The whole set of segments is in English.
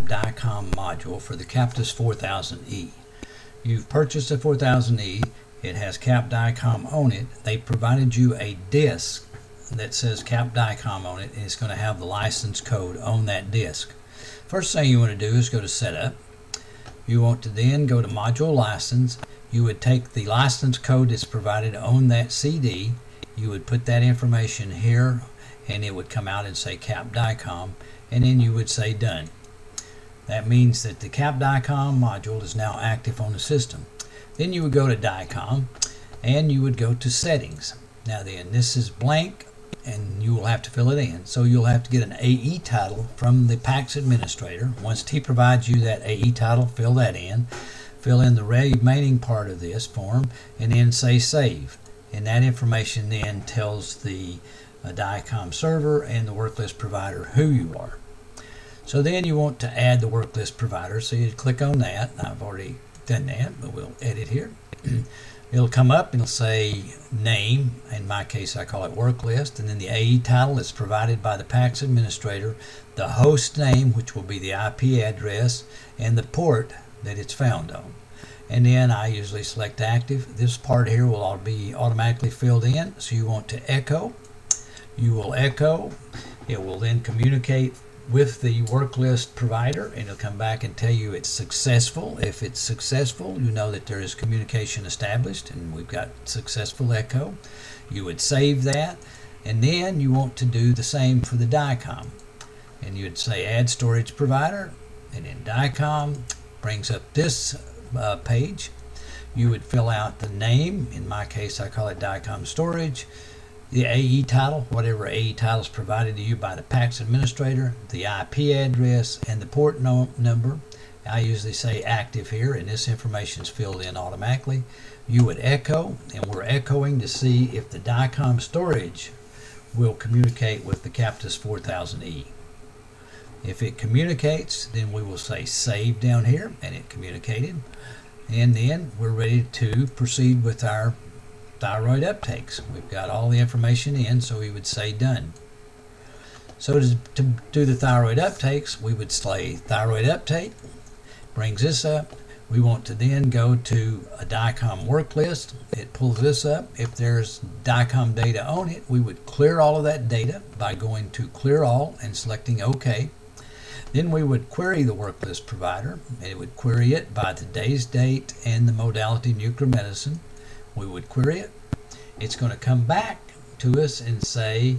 DICOM module for the Captus 4000E. You've purchased a 4000E. It has Cap DICOM on it. They provided you a disk that says Cap DICOM on it, and it's going to have the license code on that disk. First thing you want to do is go to Setup. You want to then go to Module License. You would take the license code that's provided on that CD. You would put that information here, and it would come out and say Cap DICOM, and then you would say Done. That means that the Cap DICOM module is now active on the system. Then you would go to DICOM, and you would go to Settings. Now then, this is blank, and you will have to fill it in. So you'll have to get an AE title from the PACS administrator. Once he provides you that AE title, fill that in. Fill in the remaining part of this form, and then say Save. And that information then tells the DICOM server and the work list provider who you are. So then you want to add the work list provider, so you click on that. I've already done that, but we'll edit here. It'll come up and it'll say name. In my case, I call it work list, and then the AE title is provided by the PACS administrator, the host name, which will be the IP address, and the port that it's found on. And then I usually select active. This part here will all be automatically filled in, so you want to echo. You will echo. It will then communicate with the work list provider, and it'll come back and tell you it's successful. If it's successful, you know that there is communication established, and we've got successful echo. You would save that, and then you want to do the same for the DICOM. And you would say add storage provider, and then DICOM brings up this page. You would fill out the name. In my case, I call it DICOM storage. The AE title, whatever AE title is provided to you by the PACS administrator, the IP address, and the port number. I usually say active here, and this information is filled in automatically. You would echo, and we're echoing to see if the DICOM storage will communicate with the Captus 4000E. If it communicates, then we will say save down here, and it communicated. And then we're ready to proceed with our thyroid uptakes. We've got all the information in, so we would say done. So to do the thyroid uptakes, we would say thyroid uptake. Brings this up. We want to then go to a DICOM work list. It pulls this up. If there's DICOM data on it, we would clear all of that data by going to clear all and selecting OK. Then we would query the work list provider, and it would query it by today's date and the modality nuclear medicine. We would query it. It's going to come back to us and say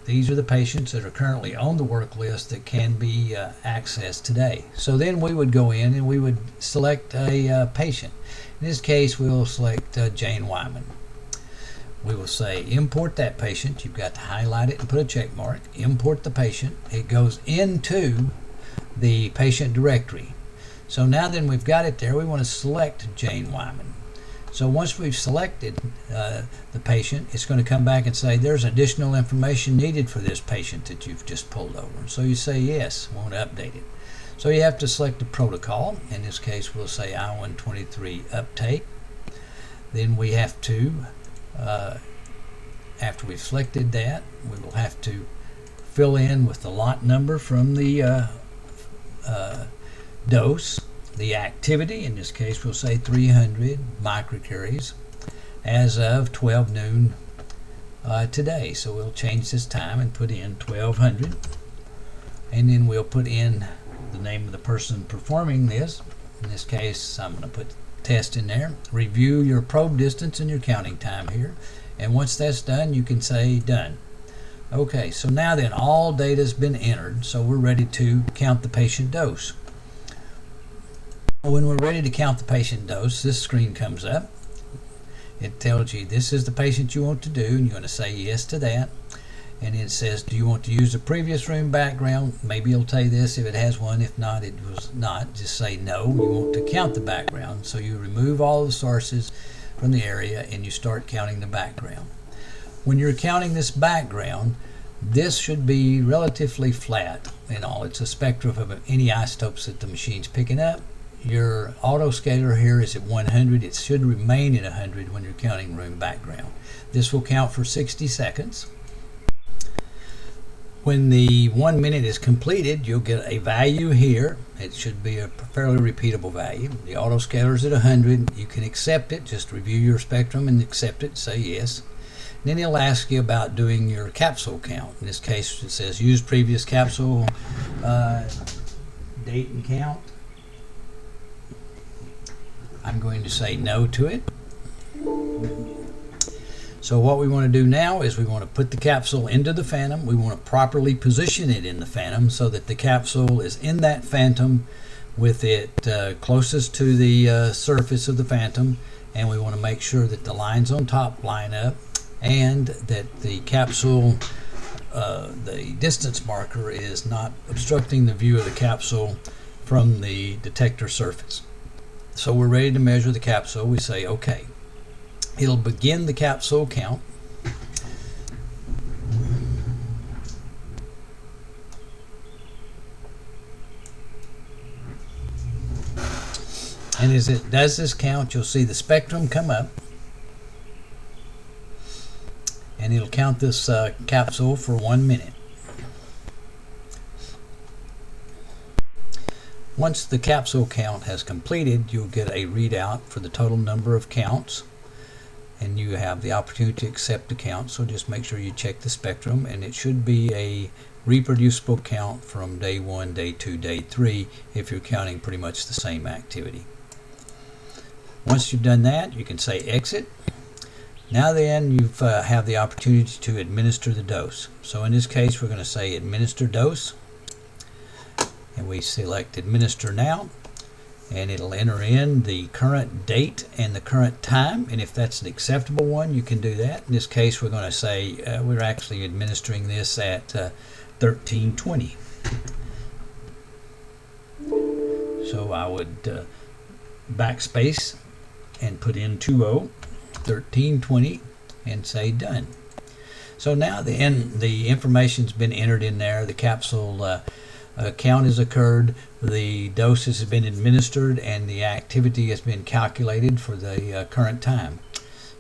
these are the patients that are currently on the work list that can be accessed today. So then we would go in and we would select a patient. In this case, we will select Jane Wyman. We will say import that patient. You've got to highlight it and put a check mark. Import the patient. It goes into the patient directory. So now then we've got it there. We want to select Jane Wyman. So once we've selected the patient, it's going to come back and say there's additional information needed for this patient that you've just pulled over. So you say yes, we want to update it. So you have to select the protocol. In this case, we'll say I-123 uptake. Then we have to after we've selected that, we will have to fill in with the lot number from the dose, the activity. In this case, we'll say 300 microcuries as of 12 noon today. So we'll change this time and put in 1200, and then we'll put in the name of the person performing this. In this case, I'm going to put test in there. Review your probe distance and your counting time here, and once that's done, you can say done. Okay, so now then all data has been entered, so we're ready to count the patient dose. When we're ready to count the patient dose, this screen comes up. It tells you this is the patient you want to do, and you're going to say yes to that. And it says, do you want to use the previous room background? Maybe it'll tell you this if it has one. If not, it was not. Just say no. You want to count the background. So you remove all the sources from the area and you start counting the background. When you're counting this background, this should be relatively flat and all. It's a spectrum of any isotopes that the machine's picking up. Your autoscaler here is at 100. It should remain at 100 when you're counting room background. This will count for 60 seconds. When the 1 minute is completed, you'll get a value here. It should be a fairly repeatable value. The autoscaler is at 100. You can accept it. Just review your spectrum and accept it. Say yes. And then he'll ask you about doing your capsule count. In this case, it says use previous capsule date and count. I'm going to say no to it. So what we want to do now is we want to put the capsule into the phantom. We want to properly position it in the phantom so that the capsule is in that phantom with it closest to the surface of the phantom, and we want to make sure that the lines on top line up and that the capsule, the distance marker is not obstructing the view of the capsule from the detector surface. So we're ready to measure the capsule. We say OK. It'll begin the capsule count. And as it does this count, you'll see the spectrum come up. And it'll count this capsule for 1 minute. Once the capsule count has completed, you'll get a readout for the total number of counts. And you have the opportunity to accept the count, so just make sure you check the spectrum, and it should be a reproducible count from day 1, day 2, day 3 if you're counting pretty much the same activity. Once you've done that, you can say exit. Now then, you have the opportunity to administer the dose. So in this case, we're going to say administer dose, and we select administer now. And it'll enter in the current date and the current time, and if that's an acceptable one, you can do that. In this case, we're going to say we're actually administering this at 13:20. So I would backspace and put in 13:20 and say done. So now the information's been entered in there. The capsule count has occurred, the doses have been administered, and the activity has been calculated for the current time.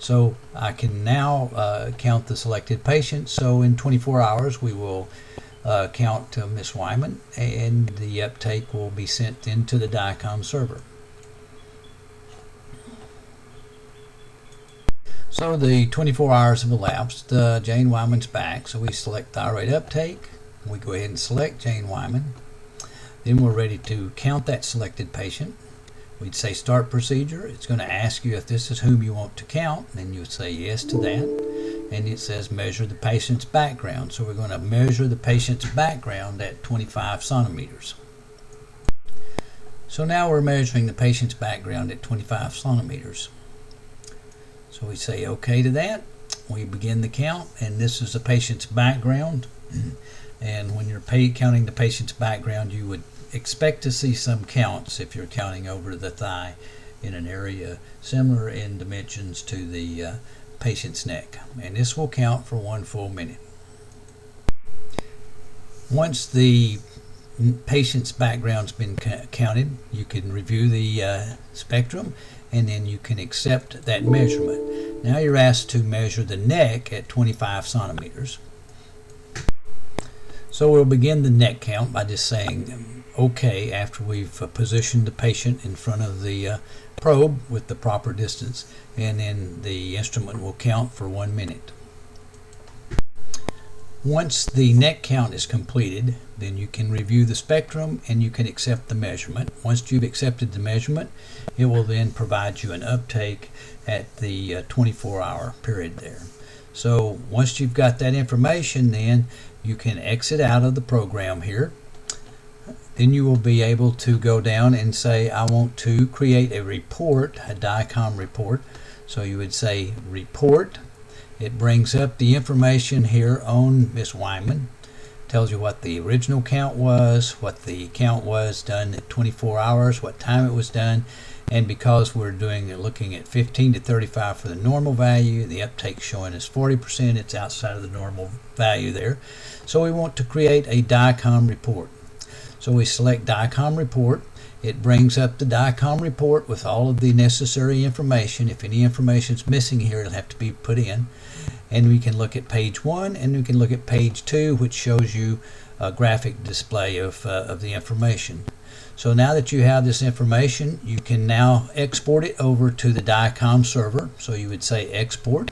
So I can now count the selected patient. So in 24 hours we will count Miss Wyman, and the uptake will be sent into the DICOM server. So the 24 hours have elapsed. Jane Wyman's back, so we select thyroid uptake. We go ahead and select Jane Wyman. Then we're ready to count that selected patient. We'd say start procedure. It's going to ask you if this is whom you want to count, and then you would say yes to that. And it says measure the patient's background. So we're going to measure the patient's background at 25 centimeters. So now we're measuring the patient's background at 25 centimeters. So we say OK to that. We begin the count, and this is the patient's background. And when you're counting the patient's background, you would expect to see some counts if you're counting over the thigh in an area similar in dimensions to the patient's neck. And this will count for 1 full minute. Once the patient's background's been counted, you can review the spectrum, and then you can accept that measurement. Now you're asked to measure the neck at 25 centimeters. So we'll begin the neck count by just saying OK after we've positioned the patient in front of the probe with the proper distance, and then the instrument will count for 1 minute. Once the neck count is completed, then you can review the spectrum and you can accept the measurement. Once you've accepted the measurement, it will then provide you an uptake at the 24-hour period there. So once you've got that information, then you can exit out of the program here. Then you will be able to go down and say, I want to create a report, a DICOM report. So you would say report. It brings up the information here on Miss Wyman. Tells you what the original count was, what the count was done at 24 hours, what time it was done. And because we're looking at 15 to 35 for the normal value, the uptake showing is 40%. It's outside of the normal value there. So we want to create a DICOM report. So we select DICOM report. It brings up the DICOM report with all of the necessary information. If any information is missing here, it'll have to be put in. And we can look at page 1, and we can look at page 2, which shows you a graphic display of the information. So now that you have this information, you can now export it over to the DICOM server. So you would say export,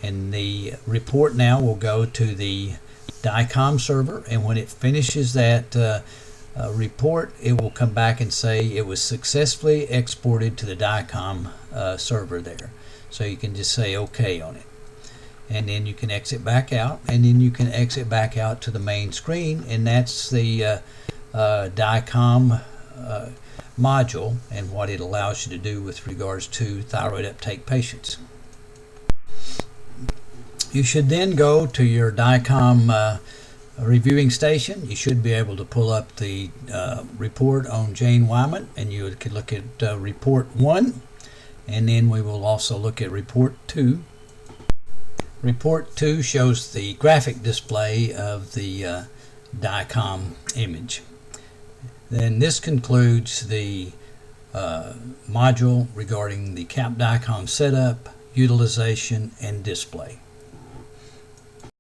and the report now will go to the DICOM server, and when it finishes that report, it will come back and say it was successfully exported to the DICOM server there. So you can just say OK on it, and then you can exit back out, and then you can exit back out to the main screen, and that's the DICOM module and what it allows you to do with regards to thyroid uptake patients. You should then go to your DICOM reviewing station. You should be able to pull up the report on Jane Wyman, and you could look at report 1, and then we will also look at report 2. Report 2 shows the graphic display of the DICOM image. Then this concludes the module regarding the CAP DICOM setup, utilization, and display.